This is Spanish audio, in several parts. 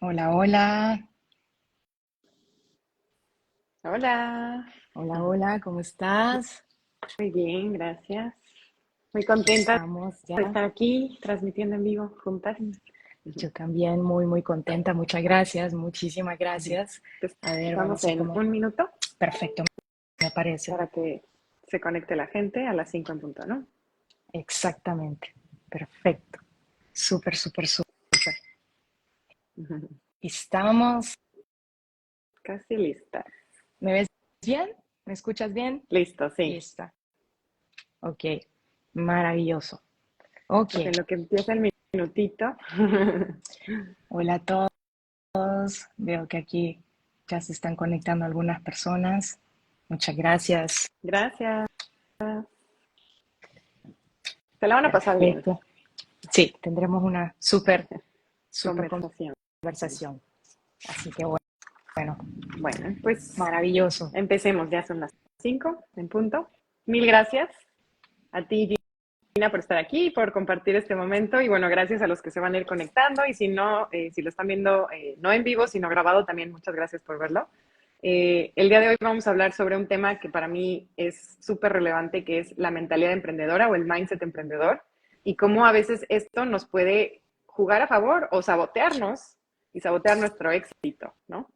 Hola, hola. Hola, Hola, hola, ¿cómo estás? muy bien, gracias. Muy contenta Estamos de ya. estar aquí transmitiendo en vivo juntas. Ujú. Yo también muy, muy contenta. Muchas gracias, muchísimas Ujú. gracias. Pues, A ver, vamos vamos a en comer. un minuto Perfecto, me parece. para que se conecte la gente a las 5 en punto, ¿no? Exactamente. Perfecto. Súper, súper, súper. Ujú. Estamos. Casi lista. ¿Me ves bien? ¿Me escuchas bien? Listo, sí. Lista. Ok. Maravilloso. Ok. Pues en lo que empieza el minutito. Hola a todos. Veo que aquí ya se están conectando algunas personas. Muchas gracias. Gracias. Se la van a pasar bien. Perfecto. Sí, tendremos una súper, súper Conversación. conversación. Así que bueno, Bueno, pues maravilloso. empecemos. Ya son las 5 en punto. Mil gracias a ti, por estar aquí, por compartir este momento y bueno, gracias a los que se van a ir conectando y si no, si lo están viendo no en vivo, sino grabado, también muchas gracias por verlo. El día de hoy vamos a hablar sobre un tema que para mí es súper relevante, que es la mentalidad emprendedora o el mindset emprendedor y cómo a veces esto nos puede jugar a favor o sabotearnos y sabotear nuestro éxito, ¿no?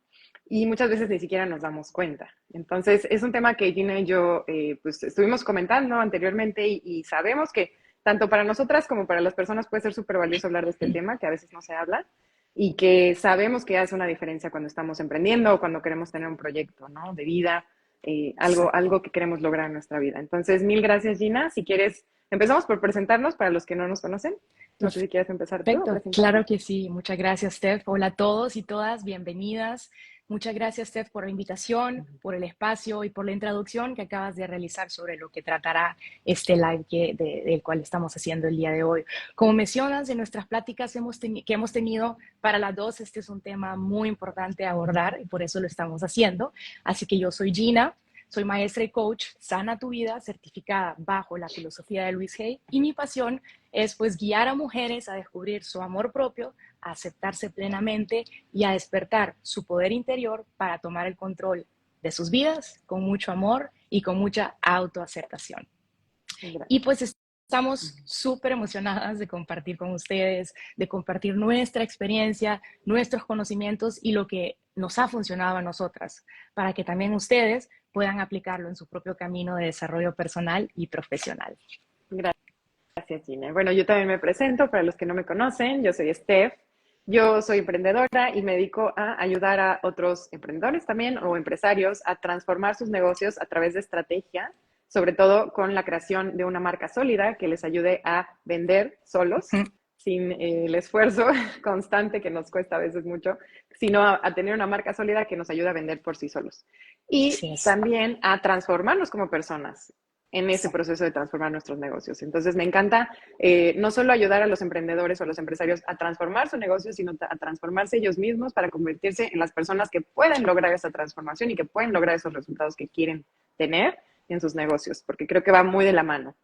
Y muchas veces ni siquiera nos damos cuenta. Entonces, es un tema que Gina y yo pues estuvimos comentando anteriormente y sabemos que tanto para nosotras como para las personas puede ser súper valioso hablar de este tema, que a veces no se habla, y que sabemos que hace una diferencia cuando estamos emprendiendo o cuando queremos tener un proyecto, ¿no? De vida, Exacto. algo que queremos lograr en nuestra vida. Entonces, mil gracias, Gina. Si quieres, empezamos por presentarnos para los que no nos conocen. No sé si quieres empezar tú a Perfecto, presentarte. claro que sí. Muchas gracias, Steph. Hola a todos y todas, bienvenidas. Muchas gracias, Steph, por la invitación, por el espacio y por la introducción que acabas de realizar sobre lo que tratará este live del cual estamos haciendo el día de hoy. Como mencionas, en nuestras pláticas que hemos tenido para las dos, este es un tema muy importante a abordar y por eso lo estamos haciendo. Así que yo soy Gina. Soy maestra y coach Sana tu Vida, certificada bajo la filosofía de Luis Hay, y mi pasión es pues guiar a mujeres a descubrir su amor propio, a aceptarse plenamente y a despertar su poder interior para tomar el control de sus vidas con mucho amor y con mucha autoaceptación. Y Gracias. pues estamos súper emocionadas de compartir con ustedes, de compartir nuestra experiencia, nuestros conocimientos y lo que nos ha funcionado a nosotras, para que también ustedes puedan aplicarlo en su propio camino de desarrollo personal y profesional. Gracias, Gina. Bueno, yo también me presento para los que no me conocen. Yo soy Steph. Yo soy emprendedora y me dedico a ayudar a otros emprendedores también o empresarios a transformar sus negocios a través de estrategia, sobre todo con la creación de una marca sólida que les ayude a vender solos, sin el esfuerzo constante que nos cuesta a veces mucho, sino a tener una marca sólida que nos ayude a vender por sí solos. Así Y es. también a transformarnos como personas en ese Exacto. proceso de transformar nuestros negocios. Entonces, me encanta no solo ayudar a los emprendedores o a los empresarios a transformar su negocio, sino a transformarse ellos mismos para convertirse en las personas que pueden lograr esa transformación y que pueden lograr esos resultados que quieren tener en sus negocios, porque creo que va muy de la mano.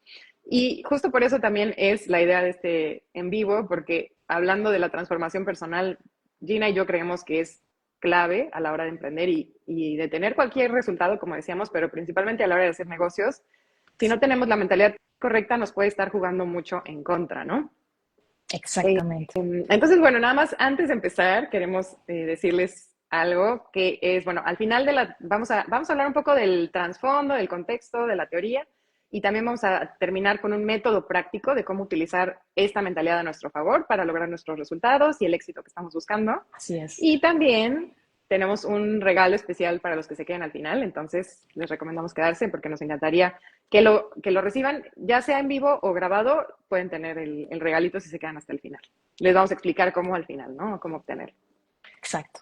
Y justo por eso también es la idea de este en vivo, porque hablando de la transformación personal, Gina y yo creemos que es clave a la hora de emprender y de tener cualquier resultado, como decíamos, pero principalmente a la hora de hacer negocios, si no tenemos la mentalidad correcta, nos puede estar jugando mucho en contra, ¿no? Exactamente. Entonces, bueno, nada más antes de empezar, queremos decirles algo que es, bueno, al final vamos a hablar un poco del trasfondo, del contexto, de la teoría, y también vamos a terminar con un método práctico de cómo utilizar esta mentalidad a nuestro favor para lograr nuestros resultados y el éxito que estamos buscando. Así es. Y también tenemos un regalo especial para los que se queden al final, entonces les recomendamos quedarse porque nos encantaría que lo reciban, ya sea en vivo o grabado, pueden tener el regalito si se quedan hasta el final. Les vamos a explicar cómo al final, ¿no? Cómo obtener. Exacto.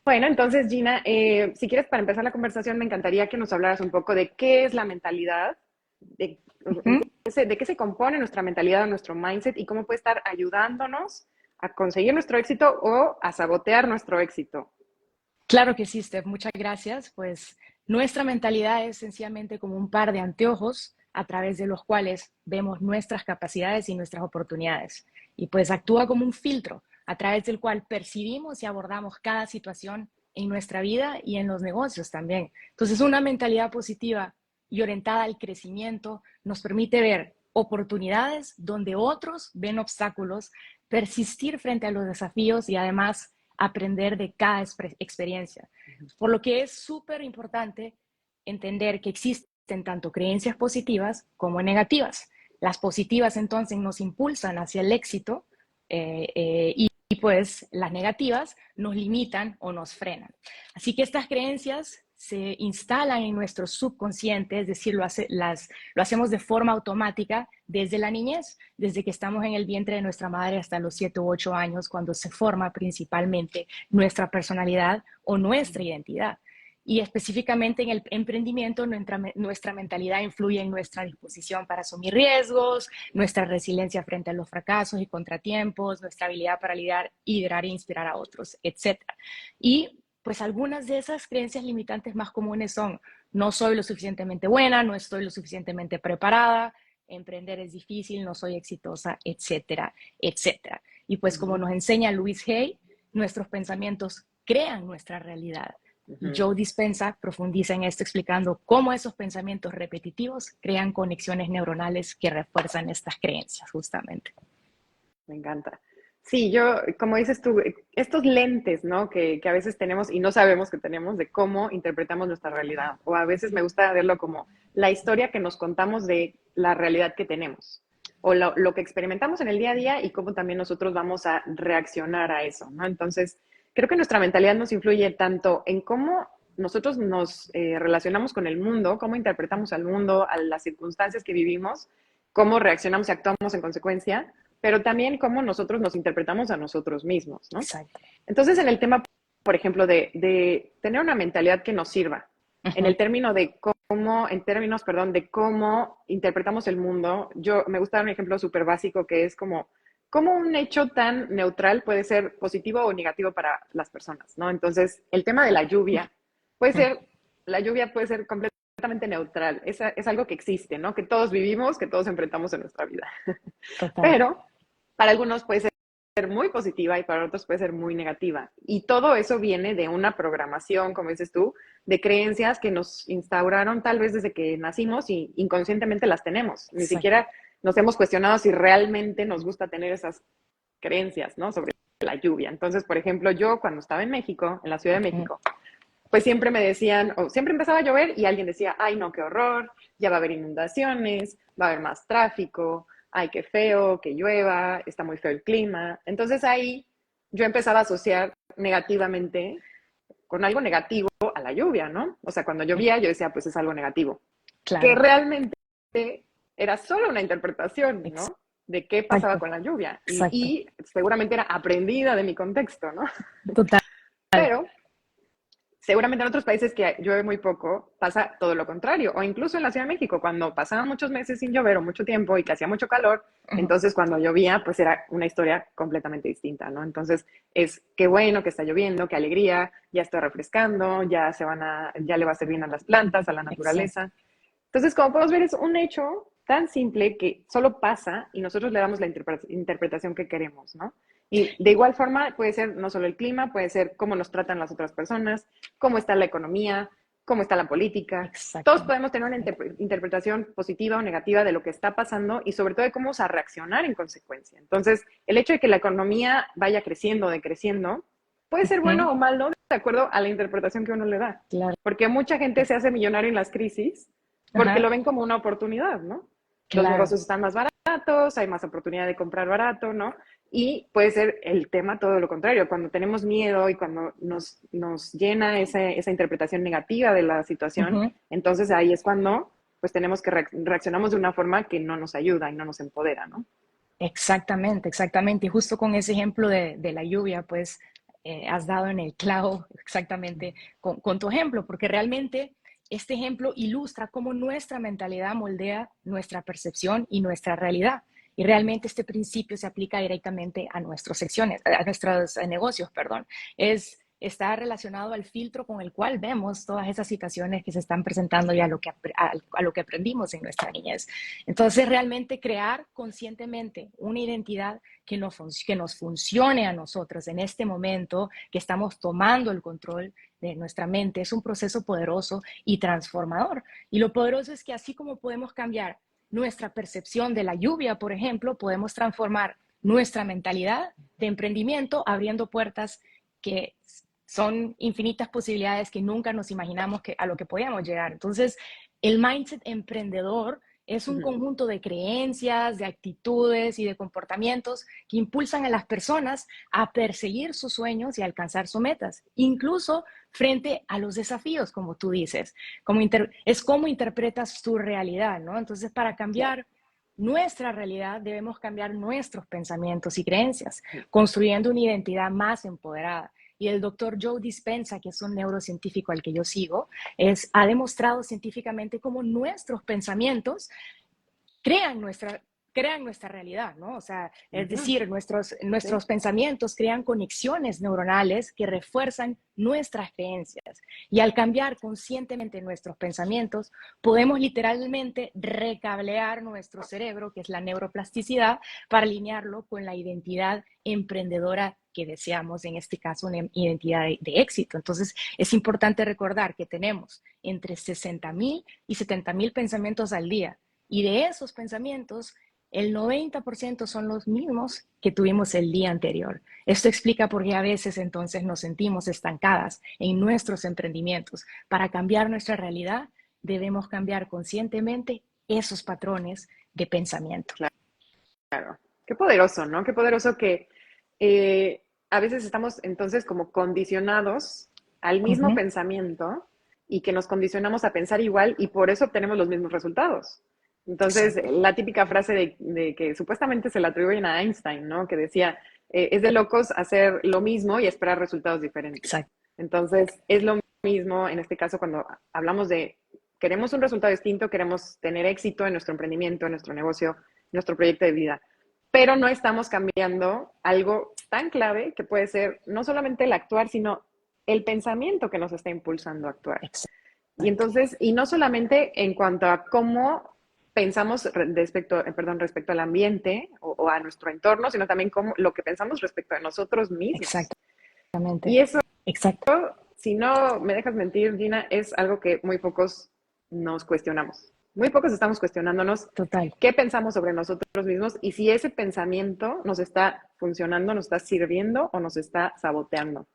Bueno, entonces Gina, si quieres para empezar la conversación, me encantaría que nos hablaras un poco de qué es la mentalidad, Ujú. de qué se compone nuestra mentalidad, nuestro mindset y cómo puede estar ayudándonos a conseguir nuestro éxito o a sabotear nuestro éxito. Claro que sí, Steph. Muchas gracias. Pues nuestra mentalidad es sencillamente como un par de anteojos a través de los cuales vemos nuestras capacidades y nuestras oportunidades. Y pues actúa como un filtro a través del cual percibimos y abordamos cada situación en nuestra vida y en los negocios también. Entonces, una mentalidad positiva y orientada al crecimiento nos permite ver oportunidades donde otros ven obstáculos, persistir frente a los desafíos y además aprender de cada experiencia. Por lo que es súper importante entender que existen tanto creencias positivas como negativas. Las positivas entonces nos impulsan hacia el éxito y pues las negativas nos limitan o nos frenan. Así que estas creencias se instalan en nuestro subconsciente, es decir, lo hacemos de forma automática desde la niñez, desde que estamos en el vientre de nuestra madre hasta los 7 u 8 años, cuando se forma principalmente nuestra personalidad o nuestra identidad. Y específicamente en el emprendimiento, nuestra mentalidad influye en nuestra disposición para asumir riesgos, nuestra resiliencia frente a los fracasos y contratiempos, nuestra habilidad para liderar e inspirar a otros, etc. Y pues algunas de esas creencias limitantes más comunes son: no soy lo suficientemente buena, no estoy lo suficientemente preparada, emprender es difícil, no soy exitosa, etcétera, etcétera. Y pues como nos enseña Louise Hay, nuestros pensamientos crean nuestra realidad. Joe Dispenza profundiza en esto explicando cómo esos pensamientos repetitivos crean conexiones neuronales que refuerzan estas creencias, justamente. Me encanta. Sí, yo, como dices tú, estos lentes, ¿no? Que a veces tenemos y no sabemos que tenemos de cómo interpretamos nuestra realidad. O a veces me gusta verlo como la historia que nos contamos de la realidad que tenemos. O lo que experimentamos en el día a día y cómo también nosotros vamos a reaccionar a eso, ¿no? Entonces, creo que nuestra mentalidad nos influye tanto en cómo nosotros nos relacionamos con el mundo, cómo interpretamos al mundo, a las circunstancias que vivimos, cómo reaccionamos y actuamos en consecuencia, pero también cómo nosotros nos interpretamos a nosotros mismos, ¿no? Exacto. Entonces, en el tema, por ejemplo, de tener una mentalidad que nos sirva, en el término de cómo, en términos, perdón, de cómo interpretamos el mundo, yo me gusta dar un ejemplo súper básico que es como cómo un hecho tan neutral puede ser positivo o negativo para las personas, ¿no? Entonces, el tema de la lluvia puede ser completamente neutral, es algo que existe, ¿no? Que todos vivimos, que todos enfrentamos en nuestra vida. Total. Pero para algunos puede ser muy positiva y para otros puede ser muy negativa. Y todo eso viene de una programación, como dices tú, de creencias que nos instauraron tal vez desde que nacimos y inconscientemente las tenemos. Ni siquiera nos hemos cuestionado si realmente nos gusta tener esas creencias, ¿no? Sobre la lluvia. Entonces, por ejemplo, yo cuando estaba en México, en la Ciudad de México, pues siempre me decían, o siempre empezaba a llover y alguien decía, ay no, qué horror, ya va a haber inundaciones, va a haber más tráfico, ay, qué feo, que llueva, está muy feo el clima. Entonces ahí yo empezaba a asociar negativamente, con algo negativo a la lluvia, ¿no? O sea, cuando llovía yo decía, pues es algo negativo. Claro. Que realmente era solo una interpretación, ¿no? De qué pasaba con la lluvia. Y seguramente era aprendida de mi contexto, ¿no? Total. Pero seguramente en otros países que llueve muy poco, pasa todo lo contrario. O incluso en la Ciudad de México, cuando pasaban muchos meses sin llover o mucho tiempo y que hacía mucho calor, entonces cuando llovía, pues era una historia completamente distinta, ¿no? Entonces es qué bueno que está lloviendo, qué alegría, ya está refrescando, ya le va a hacer bien a las plantas, a la naturaleza. Entonces, como podemos ver, es un hecho tan simple que solo pasa y nosotros le damos la interpretación que queremos, ¿no? Y de igual forma puede ser no solo el clima, puede ser cómo nos tratan las otras personas, cómo está la economía, cómo está la política. Todos podemos tener una interpretación positiva o negativa de lo que está pasando y sobre todo de cómo vamos a reaccionar en consecuencia. Entonces, el hecho de que la economía vaya creciendo o decreciendo puede ser bueno o malo de acuerdo a la interpretación que uno le da. Claro. Porque mucha gente se hace millonaria en las crisis porque lo ven como una oportunidad, ¿no? Los negocios están más baratos, hay más oportunidad de comprar barato, ¿no? Y puede ser el tema todo lo contrario, cuando tenemos miedo y cuando nos llena esa interpretación negativa de la situación, entonces ahí es cuando pues tenemos que reaccionamos de una forma que no nos ayuda y no nos empodera, ¿no? Exactamente, exactamente. Y justo con ese ejemplo de la lluvia, pues has dado en el clavo exactamente con tu ejemplo, porque realmente este ejemplo ilustra cómo nuestra mentalidad moldea nuestra percepción y nuestra realidad. Y realmente este principio se aplica directamente a nuestros negocios, perdón. Es está relacionado al filtro con el cual vemos todas esas situaciones que se están presentando y a lo que aprendimos en nuestra niñez. Entonces, realmente crear conscientemente una identidad que nos funcione a nosotros en este momento, que estamos tomando el control de nuestra mente, es un proceso poderoso y transformador. Y lo poderoso es que así como podemos cambiar nuestra percepción de la lluvia, por ejemplo, podemos transformar nuestra mentalidad de emprendimiento abriendo puertas que son infinitas posibilidades que nunca nos imaginamos a lo que podíamos llegar. Entonces, el mindset emprendedor es un conjunto de creencias, de actitudes y de comportamientos que impulsan a las personas a perseguir sus sueños y alcanzar sus metas, incluso frente a los desafíos, como tú dices. Es como interpretas tu realidad, ¿no? Entonces, para cambiar nuestra realidad, debemos cambiar nuestros pensamientos y creencias, construyendo una identidad más empoderada. Y el doctor Joe Dispenza, que es un neurocientífico al que yo sigo, ha demostrado científicamente cómo nuestros pensamientos crean nuestra realidad, ¿no? O sea, es decir, nuestros pensamientos crean conexiones neuronales que refuerzan nuestras creencias. Y al cambiar conscientemente nuestros pensamientos, podemos literalmente recablear nuestro cerebro, que es la neuroplasticidad, para alinearlo con la identidad emprendedora que deseamos, en este caso una identidad de éxito. Entonces, es importante recordar que tenemos entre 60,000 y 70,000 pensamientos al día. Y de esos pensamientos, el 90% son los mismos que tuvimos el día anterior. Esto explica por qué a veces entonces nos sentimos estancadas en nuestros emprendimientos. Para cambiar nuestra realidad, debemos cambiar conscientemente esos patrones de pensamiento. Claro. Qué poderoso, ¿no? Qué poderoso que a veces estamos entonces como condicionados al mismo pensamiento y que nos condicionamos a pensar igual y por eso obtenemos los mismos resultados. Entonces, la típica frase de que supuestamente se la atribuyen a Einstein, ¿no? Que decía, es de locos hacer lo mismo y esperar resultados diferentes. Exacto. Entonces, es lo mismo en este caso cuando hablamos de queremos un resultado distinto, queremos tener éxito en nuestro emprendimiento, en nuestro negocio, en nuestro proyecto de vida, pero no estamos cambiando algo tan clave que puede ser no solamente el actuar, sino el pensamiento que nos está impulsando a actuar. Exacto. Y entonces, y no solamente en cuanto a cómo pensamos respecto al ambiente o a nuestro entorno, sino también lo que pensamos respecto a nosotros mismos. Exactamente. Y eso, exacto. Si no me dejas mentir, Gina, es algo que muy pocos nos cuestionamos. Muy pocos estamos cuestionándonos qué pensamos sobre nosotros mismos y si ese pensamiento nos está funcionando, nos está sirviendo o nos está saboteando.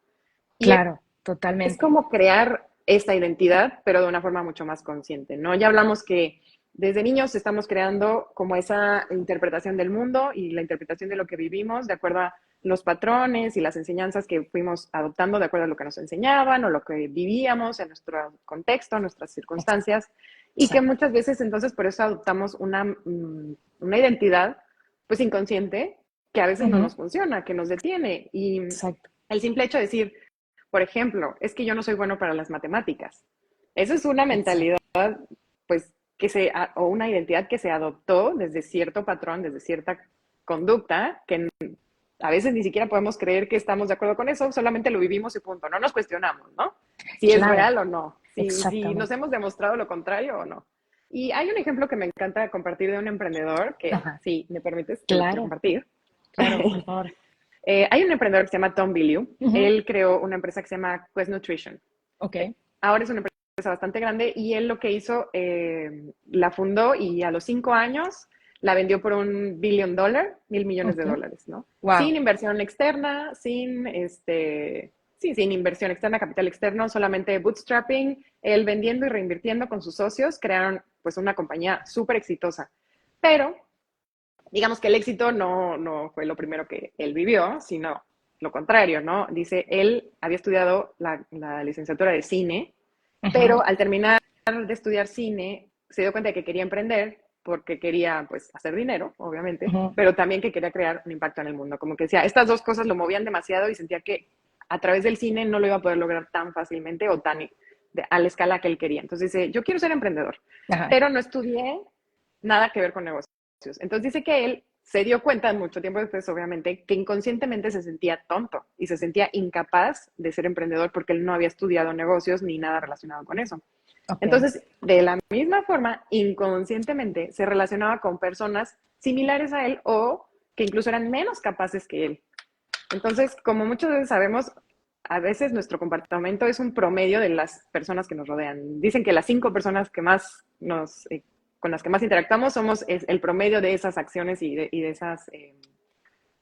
Claro, totalmente. Es como crear esta identidad, pero de una forma mucho más consciente, ¿no? Ya hablamos que desde niños estamos creando como esa interpretación del mundo y la interpretación de lo que vivimos de acuerdo a los patrones y las enseñanzas que fuimos adoptando de acuerdo a lo que nos enseñaban o lo que vivíamos en nuestro contexto, en nuestras circunstancias, y que muchas veces entonces por eso adoptamos una identidad pues inconsciente que a veces no nos funciona, que nos detiene. Y el simple hecho de decir, por ejemplo, es que yo no soy bueno para las matemáticas. Eso es una mentalidad, pues, o una identidad que se adoptó desde cierto patrón, desde cierta conducta, que a veces ni siquiera podemos creer que estamos de acuerdo con eso, solamente lo vivimos y punto. No nos cuestionamos, ¿no? Si es real o no, si nos hemos demostrado lo contrario o no. Y hay un ejemplo que me encanta compartir de un emprendedor que, si me permites, compartir. Claro, por favor. Hay un emprendedor que se llama Tom Bilyeu. Él creó una empresa que se llama Quest Nutrition. Ahora es una empresa bastante grande y él lo que hizo, la fundó y a los 5 años la vendió por $1 billion, $1,000 millones de dólares, ¿no? Wow. Sin inversión externa, sin inversión externa, capital externo, solamente bootstrapping, él vendiendo y reinvirtiendo con sus socios, crearon pues una compañía súper exitosa. Pero digamos que el éxito no fue lo primero que él vivió, sino lo contrario, ¿no? Dice, él había estudiado la licenciatura de cine, pero al terminar de estudiar cine, se dio cuenta de que quería emprender porque quería, pues, hacer dinero, obviamente, pero también que quería crear un impacto en el mundo. Como que decía, estas dos cosas lo movían demasiado y sentía que a través del cine no lo iba a poder lograr tan fácilmente o tan a la escala que él quería. Entonces dice, yo quiero ser emprendedor, pero no estudié nada que ver con negocios. Entonces dice que él se dio cuenta mucho tiempo después, obviamente, que inconscientemente se sentía tonto y se sentía incapaz de ser emprendedor porque él no había estudiado negocios ni nada relacionado con eso. Ok. Entonces, de la misma forma, inconscientemente se relacionaba con personas similares a él o que incluso eran menos capaces que él. Entonces, como muchas veces sabemos, a veces nuestro comportamiento es un promedio de las personas que nos rodean. Dicen que las 5 personas que más con las que más interactuamos es el promedio de esas acciones y de esas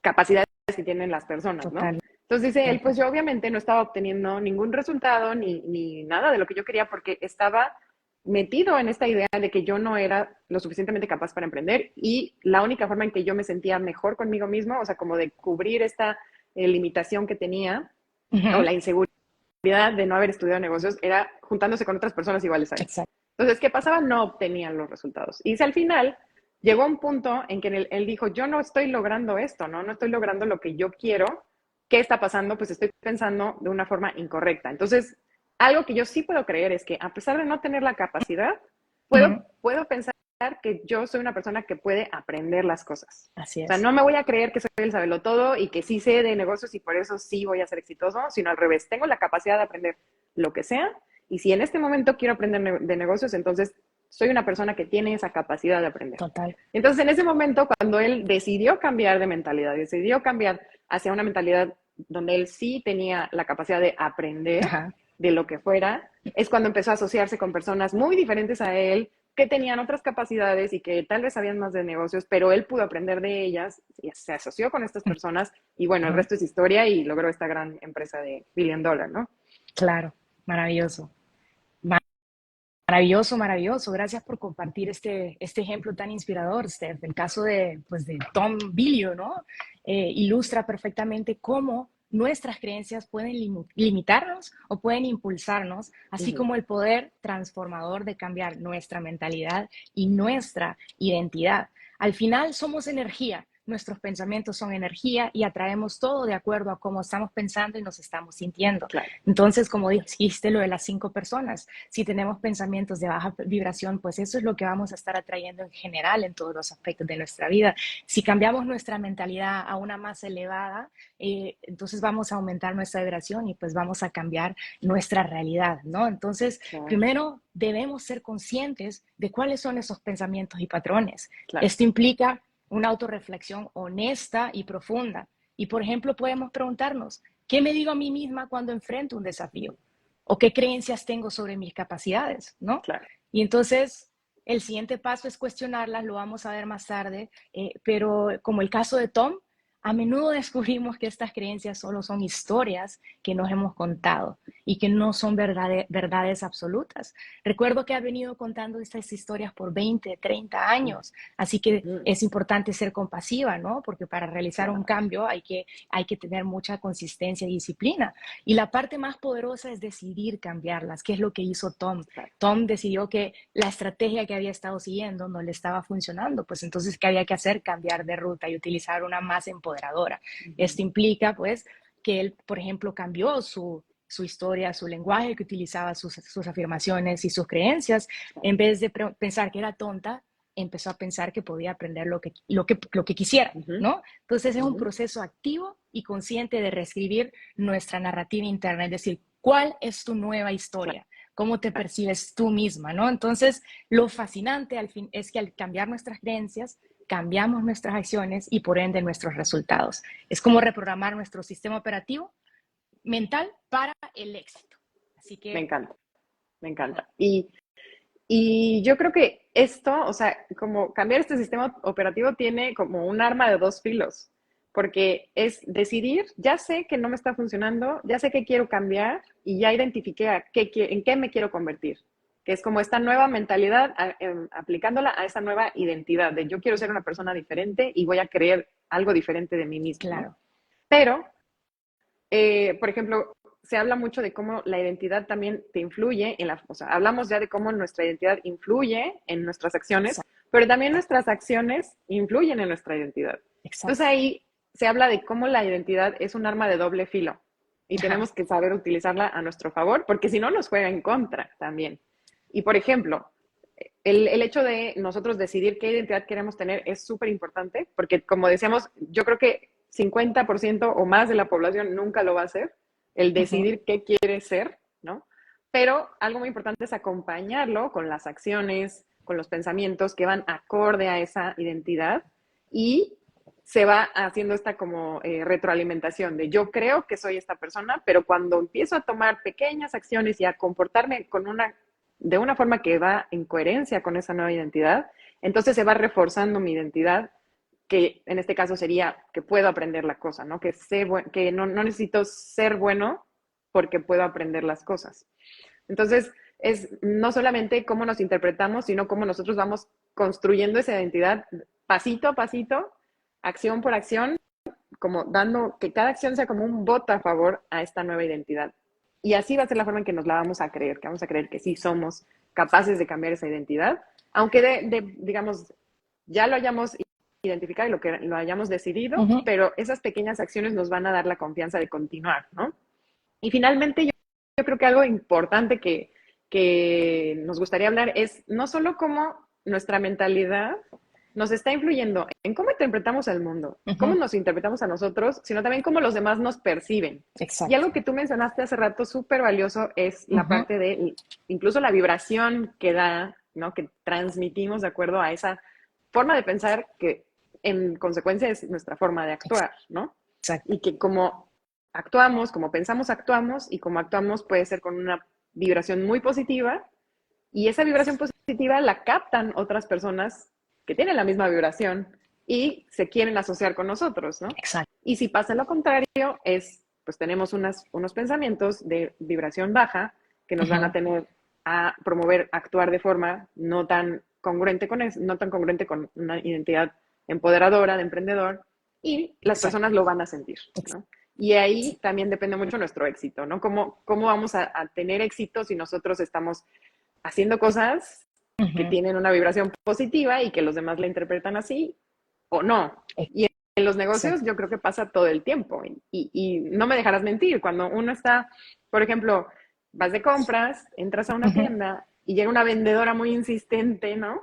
capacidades que tienen las personas, ¿no? Total. Entonces dice él, pues yo obviamente no estaba obteniendo ningún resultado ni nada de lo que yo quería porque estaba metido en esta idea de que yo no era lo suficientemente capaz para emprender y la única forma en que yo me sentía mejor conmigo mismo, o sea, como de cubrir esta limitación que tenía o Ujú. la inseguridad de no haber estudiado negocios, era juntándose con otras personas iguales a él. Exacto. Entonces, ¿qué pasaba? No obtenían los resultados. Y dice, al final llegó a un punto en que él dijo, yo no estoy logrando esto, ¿no? No estoy logrando lo que yo quiero. ¿Qué está pasando? Pues estoy pensando de una forma incorrecta. Entonces, algo que yo sí puedo creer es que a pesar de no tener la capacidad, Ujú. puedo pensar que yo soy una persona que puede aprender las cosas. Así O sea, es. no me voy a creer que soy el sabelotodo y que sí sé de negocios y por eso sí voy a ser exitoso, sino al revés, tengo la capacidad de aprender lo que sea y si en este momento quiero aprender de negocios, entonces soy una persona que tiene esa capacidad de aprender. Total. Entonces, en ese momento, cuando él decidió cambiar de mentalidad, decidió cambiar hacia una mentalidad donde él sí tenía la capacidad de aprender Ajá. de lo que fuera, es cuando empezó a asociarse con personas muy diferentes a él, que tenían otras capacidades y que tal vez sabían más de negocios, pero él pudo aprender de ellas, y se asoció con estas personas y bueno, el Ujú. resto es historia y logró esta gran empresa de $1 billion, ¿no? Claro. Maravilloso. Maravilloso, maravilloso. Gracias por compartir este ejemplo tan inspirador, Steph. El caso de, pues, de Tom Bilio, ¿no? Ilustra perfectamente cómo nuestras creencias pueden limitarnos o pueden impulsarnos, así Ujú. como el poder transformador de cambiar nuestra mentalidad y nuestra identidad. Al final somos energía. Nuestros pensamientos son energía y atraemos todo de acuerdo a cómo estamos pensando y nos estamos sintiendo. Claro. Entonces, como dijiste, lo de las 5 personas, si tenemos pensamientos de baja vibración, pues eso es lo que vamos a estar atrayendo en general en todos los aspectos de nuestra vida. Si cambiamos nuestra mentalidad a una más elevada, entonces vamos a aumentar nuestra vibración y pues vamos a cambiar nuestra realidad, ¿no? Entonces, Claro. primero debemos ser conscientes de cuáles son esos pensamientos y patrones. Claro. Esto implica una autorreflexión honesta y profunda. Y, por ejemplo, podemos preguntarnos, ¿qué me digo a mí misma cuando enfrento un desafío? ¿O qué creencias tengo sobre mis capacidades? ¿No? Claro. Y entonces, el siguiente paso es cuestionarlas, lo vamos a ver más tarde, pero como el caso de Tom, a menudo descubrimos que estas creencias solo son historias que nos hemos contado y que no son verdades absolutas. Recuerdo que ha venido contando estas historias por 20, 30 años, así que es importante ser compasiva, ¿no? Porque para realizar un Claro. cambio hay que tener mucha consistencia y disciplina. Y la parte más poderosa es decidir cambiarlas, que es lo que hizo Tom. Claro. Tom decidió que la estrategia que había estado siguiendo no le estaba funcionando, pues entonces, ¿qué había que hacer? Cambiar de ruta y utilizar una más empoderadora. Esto implica, pues, que él, por ejemplo, cambió su historia, su lenguaje que utilizaba, sus afirmaciones y sus creencias. En vez de pensar que era tonta, empezó a pensar que podía aprender lo que quisiera, ¿no? Entonces es un proceso activo y consciente de reescribir nuestra narrativa interna, es decir, ¿cuál es tu nueva historia? ¿Cómo te percibes tú misma, no? Entonces, lo fascinante al fin es que al cambiar nuestras creencias, cambiamos nuestras acciones y por ende nuestros resultados. Es como reprogramar nuestro sistema operativo mental para el éxito. Así Me que, encanta, me encanta. Y yo creo que esto, o sea, como cambiar este sistema operativo tiene como un arma de 2 filos, porque es decidir, ya sé que no me está funcionando, ya sé que quiero cambiar y ya identifiqué en qué me quiero convertir, que es como esta nueva mentalidad aplicándola a esta nueva identidad de yo quiero ser una persona diferente y voy a creer algo diferente de mí mismo, ¿no? claro. Pero por ejemplo, se habla mucho de cómo la identidad también te influye o sea, hablamos ya de cómo nuestra identidad influye en nuestras acciones, Exacto. pero también nuestras acciones influyen en nuestra identidad. Entonces Exacto. ahí se habla de cómo la identidad es un arma de doble filo y Ajá. tenemos que saber utilizarla a nuestro favor, porque si no nos juega en contra también. Y por ejemplo, el hecho de nosotros decidir qué identidad queremos tener es súper importante, porque como decíamos, yo creo que 50% o más de la población nunca lo va a hacer, el decidir qué quiere ser, ¿no? Pero algo muy importante es acompañarlo con las acciones, con los pensamientos que van acorde a esa identidad y se va haciendo esta como retroalimentación de yo creo que soy esta persona, pero cuando empiezo a tomar pequeñas acciones y a comportarme de una forma que va en coherencia con esa nueva identidad, entonces se va reforzando mi identidad, que en este caso sería que puedo aprender la cosa, ¿no? Que no necesito ser bueno porque puedo aprender las cosas. Entonces, es no solamente cómo nos interpretamos, sino cómo nosotros vamos construyendo esa identidad pasito a pasito, acción por acción, como dando que cada acción sea como un voto a favor a esta nueva identidad. Y así va a ser la forma en que nos la vamos a creer, que vamos a creer que sí somos capaces de cambiar esa identidad, aunque digamos, ya lo hayamos identificado y lo hayamos decidido, pero esas pequeñas acciones nos van a dar la confianza de continuar, ¿no? Y finalmente, yo creo que algo importante que nos gustaría hablar es no solo cómo nuestra mentalidad nos está influyendo en cómo interpretamos el mundo, cómo nos interpretamos a nosotros, sino también cómo los demás nos perciben. Exacto. Y algo que tú mencionaste hace rato súper valioso es la parte de incluso la vibración que da, ¿no? Que transmitimos de acuerdo a esa forma de pensar que en consecuencia es nuestra forma de actuar, ¿no? Exacto. Y que como actuamos, como pensamos, actuamos, y como actuamos puede ser con una vibración muy positiva, y esa vibración positiva la captan otras personas que tienen la misma vibración y se quieren asociar con nosotros, ¿no? Exacto. Y si pasa lo contrario, pues tenemos unos pensamientos de vibración baja que nos van a tener a promover actuar de forma no tan congruente con una identidad empoderadora de emprendedor, y las personas lo van a sentir, ¿no? Y ahí también depende mucho nuestro éxito, ¿no? ¿Cómo vamos a tener éxito si nosotros estamos haciendo cosas que tienen una vibración positiva y que los demás la interpretan así o no? Y en los negocios yo creo que pasa todo el tiempo, y no me dejarás mentir, cuando uno está, por ejemplo, vas de compras, entras a una tienda y llega una vendedora muy insistente, ¿no?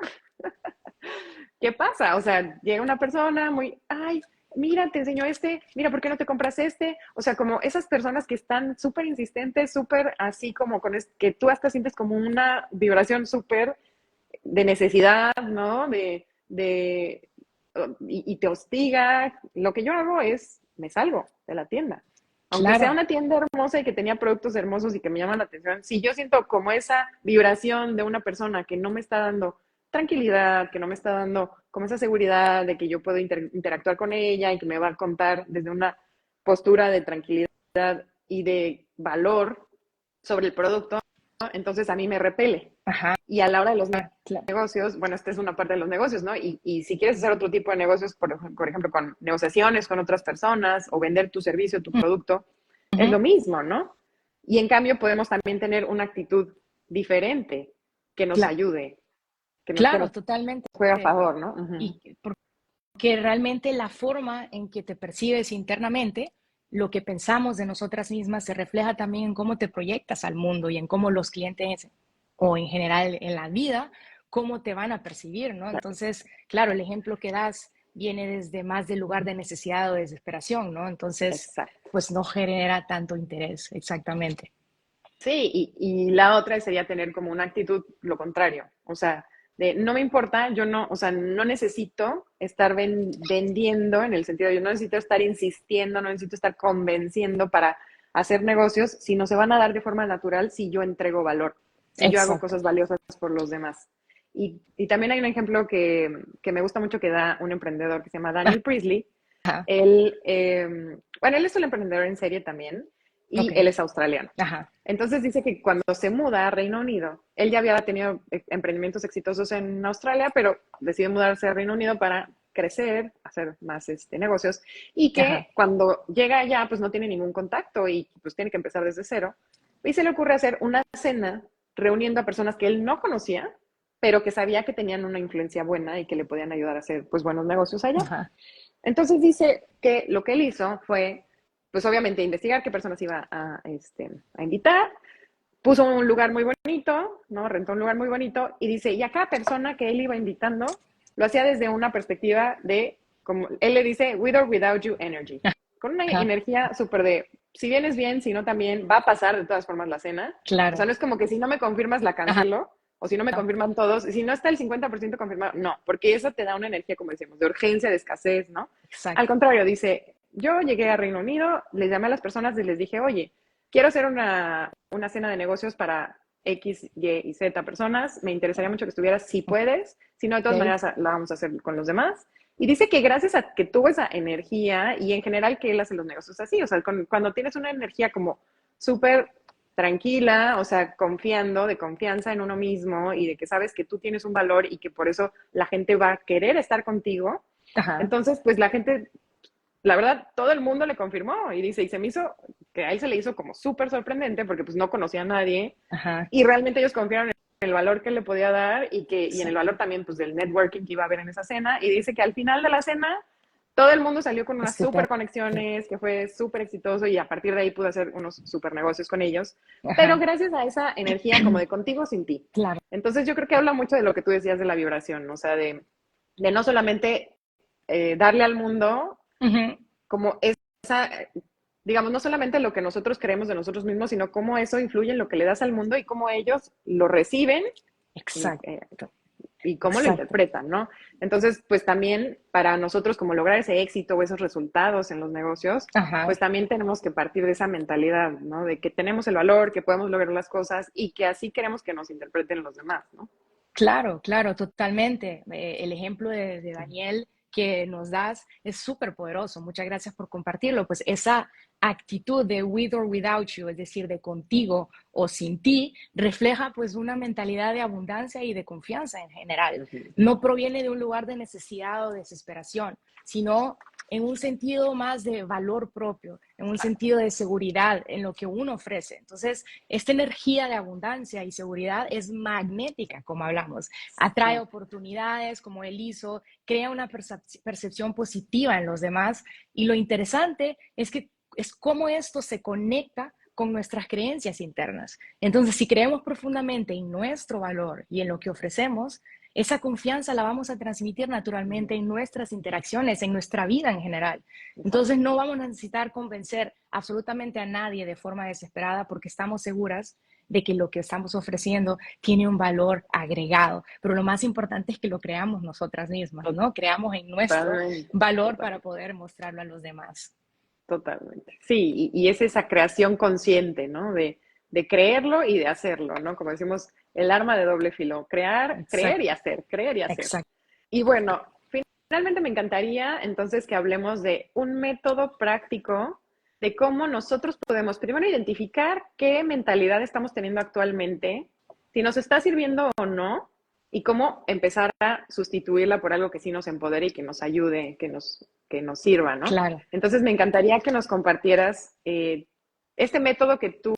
¿Qué pasa? O sea, llega una persona muy, ay, mira, te enseño este, mira, ¿por qué no te compras este? O sea, como esas personas que están súper insistentes, súper así como que tú hasta sientes como una vibración súper de necesidad, ¿no? Y te hostiga. Lo que yo hago es, me salgo de la tienda. Aunque sea una tienda hermosa y que tenía productos hermosos y que me llaman la atención, si yo siento como esa vibración de una persona que no me está dando tranquilidad, que no me está dando como esa seguridad de que yo puedo interactuar con ella y que me va a contar desde una postura de tranquilidad y de valor sobre el producto, entonces a mí me repele. Y a la hora de los negocios, bueno, esta es una parte de los negocios, ¿no? Y si quieres hacer otro tipo de negocios, por ejemplo, con negociaciones con otras personas o vender tu servicio, tu producto, es lo mismo, ¿no? Y en cambio podemos también tener una actitud diferente que nos ayude, que nos totalmente. juegue a favor, ¿no? Y porque realmente la forma en que te percibes internamente, lo que pensamos de nosotras mismas se refleja también en cómo te proyectas al mundo y en cómo los clientes o en general en la vida, cómo te van a percibir, ¿no? Entonces, claro, el ejemplo que das viene desde más del lugar de necesidad o desesperación, ¿no? Entonces, pues no genera tanto interés, exactamente. Sí, y la otra sería tener como una actitud lo contrario, o sea, de no me importa, yo no, o sea, no necesito estar vendiendo en el sentido de yo no necesito estar insistiendo, no necesito estar convenciendo para hacer negocios, sino se van a dar de forma natural si yo entrego valor, si yo hago cosas valiosas por los demás. Y también hay un ejemplo que me gusta mucho que da un emprendedor que se llama Daniel Priestley. Él, bueno, él es un emprendedor en serie también, y él es australiano. Entonces dice que cuando se muda a Reino Unido, él ya había tenido emprendimientos exitosos en Australia, pero decide mudarse a Reino Unido para crecer, hacer más negocios, y que cuando llega allá pues no tiene ningún contacto y pues tiene que empezar desde cero, y se le ocurre hacer una cena reuniendo a personas que él no conocía, pero que sabía que tenían una influencia buena y que le podían ayudar a hacer pues buenos negocios allá. Entonces dice que lo que él hizo fue, pues obviamente investigar qué personas iba a invitar, puso un lugar muy bonito, ¿no? Rentó un lugar muy bonito y dice, y a cada persona que él iba invitando, lo hacía desde una perspectiva de, como él le dice, with or without you energy, con una Ajá, energía súper de, si vienes bien, si no también, va a pasar de todas formas la cena. O sea, claro. no es como que si no me confirmas la Ajá, cancelo, o si no me confirman todos, si no está el 50% confirmado, no, porque eso te da una energía, como decimos, de urgencia, de escasez, ¿no? Al exacto. contrario, dice, yo llegué a Reino Unido, les llamé a las personas y les dije, oye, quiero hacer una cena de negocios para X, Y y Z personas, me interesaría mucho que estuvieras si puedes, si no, de todas Ok, maneras la vamos a hacer con los demás. Y dice que gracias a que tuvo esa energía y en general que él hace los negocios así, o sea, cuando tienes una energía como súper tranquila, o sea, confiando, de confianza en uno mismo y de que sabes que tú tienes un valor y que por eso la gente va a querer estar contigo, ajá, entonces pues la gente, la verdad, todo el mundo le confirmó y dice, y se me hizo, que a él se le hizo como súper sorprendente porque pues no conocía a nadie ajá, y realmente ellos confiaron en el valor que él le podía dar y en el exacto. valor también pues del networking que iba a haber en esa cena y dice que al final de la cena todo el mundo salió con unas súper Estupendo. conexiones, que fue súper exitoso y a partir de ahí pudo hacer unos súper negocios con ellos, pero Ajá, gracias a esa energía como de contigo sin ti. claro. Entonces yo creo que habla mucho de lo que tú decías de la vibración, o sea, de no solamente darle al mundo Ujú, como esa, digamos, no solamente lo que nosotros creemos de nosotros mismos, sino cómo eso influye en lo que le das al mundo y cómo ellos lo reciben y, exacto, y cómo lo exacto. interpretan, ¿no? Entonces, pues también para nosotros como lograr ese éxito o esos resultados en los negocios, Ajá. pues también tenemos que partir de esa mentalidad, ¿no? De que tenemos el valor, que podemos lograr las cosas y que así queremos que nos interpreten los demás, ¿no? Claro, claro, totalmente. El ejemplo de Daniel que nos das es súper poderoso. Muchas gracias por compartirlo. Pues esa actitud de with or without you, es decir, de contigo o sin ti, refleja pues una mentalidad de abundancia y de confianza en general. Ujú. No proviene de un lugar de necesidad o desesperación, sino en un sentido más de valor propio, en un sentido de seguridad en lo que uno ofrece. Entonces, esta energía de abundancia y seguridad es magnética, como hablamos. Atrae Sí, oportunidades, como él hizo, crea una percepción positiva en los demás. Y lo interesante es que es cómo esto se conecta con nuestras creencias internas. Entonces, si creemos profundamente en nuestro valor y en lo que ofrecemos, esa confianza la vamos a transmitir naturalmente en nuestras interacciones, en nuestra vida en general. Entonces exacto. no vamos a necesitar convencer absolutamente a nadie de forma desesperada porque estamos seguras de que lo que estamos ofreciendo tiene un valor agregado. Pero lo más importante es que lo creamos nosotras mismas, ¿no? Creamos en nuestro Totalmente, valor para totalmente. poder mostrarlo a los demás. Totalmente. Sí, y es esa creación consciente, ¿no? De creerlo y de hacerlo, ¿no? Como decimos, el arma de doble filo, crear, creer y Exacto, hacer, creer y hacer. exacto. Y bueno, finalmente me encantaría entonces que hablemos de un método práctico de cómo nosotros podemos primero identificar qué mentalidad estamos teniendo actualmente, si nos está sirviendo o no, y cómo empezar a sustituirla por algo que sí nos empodere y que nos ayude, que nos sirva, ¿no? Claro. Entonces me encantaría que nos compartieras este método que tú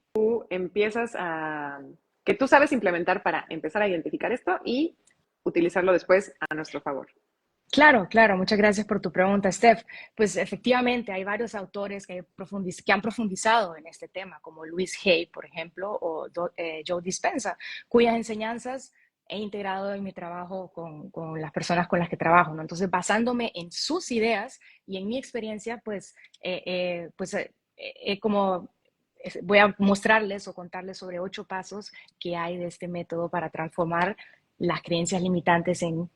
empiezas a, que tú sabes implementar para empezar a identificar esto y utilizarlo después a nuestro favor. Claro, claro, muchas gracias por tu pregunta, Steph. Pues efectivamente hay varios autores que han profundizado en este tema, como Louise Hay, por ejemplo, o Joe Dispenza, cuyas enseñanzas he integrado en mi trabajo con las personas con las que trabajo, ¿no? Entonces, basándome en sus ideas y en mi experiencia, como voy a mostrarles o contarles sobre 8 pasos que hay de este método para transformar las creencias limitantes en